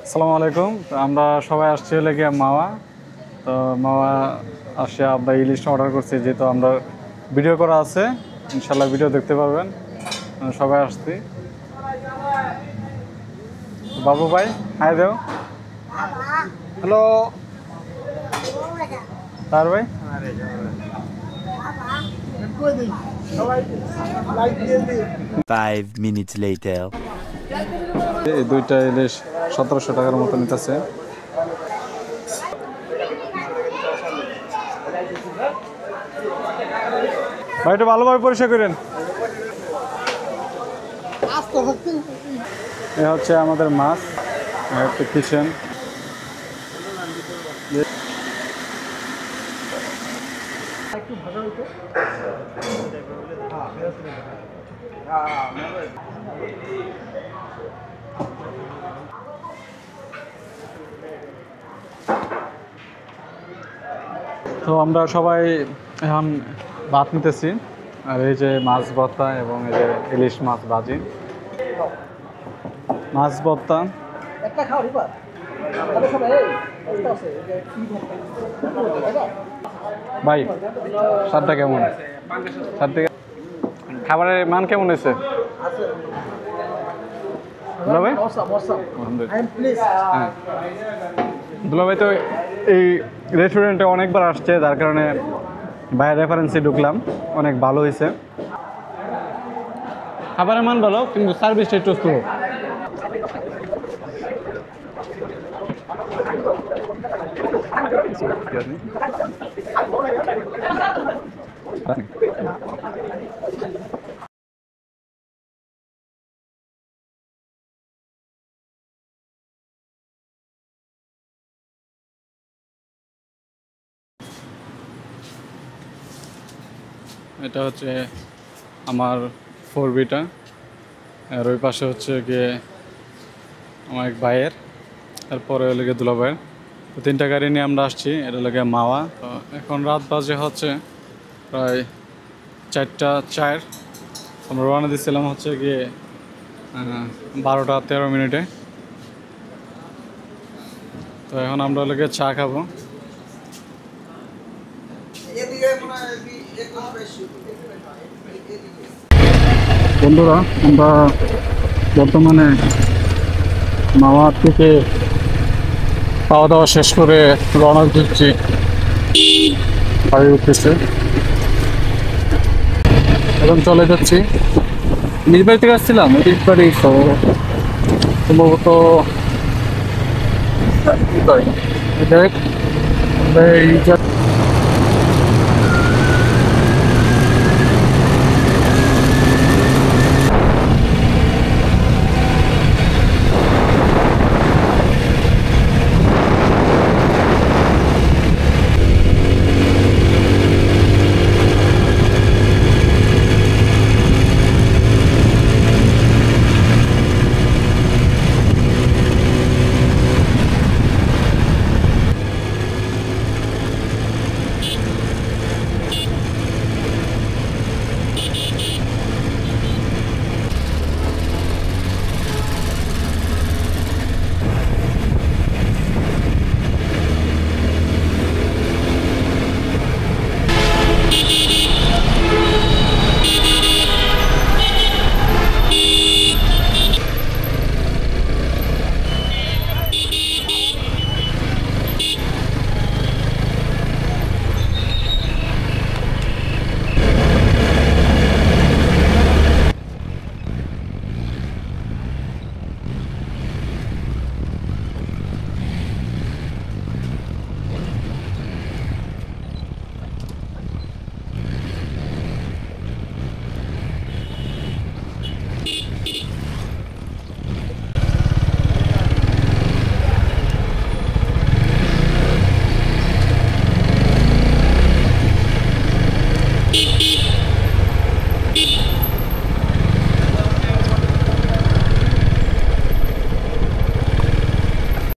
আসসালামু আলাইকুম। আমরা সবাই আসছি হলে গিয়ে মাওয়া। তো মাওয়া আসে আমরা ইলিশ অর্ডার করছি, যেহেতু আমরা ভিডিও করা আছে, ইনশাল্লাহ ভিডিও দেখতে পারবেন। সবাই আসছি। বাবু ভাই হাই দেও। হ্যালো তার ভাই। 5 minutes later. এই দুইটা ইলিশ 1700 টাকার মতো নিতেছে। ভাই একটু ভালোভাবে পরিষ্কার করেন। এ হচ্ছে আমাদের মাছ, একটা কিচেন। তো আমরা সবাই এখন ভাত নিতেছি, আর এই যে মাছ ভর্তা এবং এই যে ইলিশ মাছ ভাজি, মাছ ভর্তা। ভাই স্বাদটা কেমন? স্বাদ থেকে খাবারের মান কেমন হয়েছে? দুলাভাই হ্যাঁ, দুলাভাই তো এই রেস্টুরেন্টে অনেকবার আসছে, যার কারণে ভাইয়ের রেফারেন্সে ঢুকলাম। অনেক ভালো হয়েছে, খাবারের মান ভালো, কিন্তু সার্ভিসটা একটু স্লো। এটা হচ্ছে আমার 4Bটা, আর ওই পাশে হচ্ছে গিয়ে আমার এক ভাইয়ের, তারপরে ওই লেগে দুলা ভাইয়ের। তো তিনটা গাড়ি নিয়ে আমরা আসছি, এটা লেগে মাওয়া। তো এখন রাত বাজে হচ্ছে প্রায় 4টা 4। আমরা রওনা দিচ্ছিলাম হচ্ছে গিয়ে 12টা 13 মিনিটে। তো এখন আমরা লেগে চা খাবো। বন্ধুরা, আমরা বর্তমানে মাওয়া থেকে খাওয়া দাওয়া শেষ করে রওনা দিচ্ছি, বাড়ি উঠতেছে। এখন চলে যাচ্ছি, নিজ বাড়ি থেকে আসছিলাম, নিজ বাড়ি সম্ভবত এই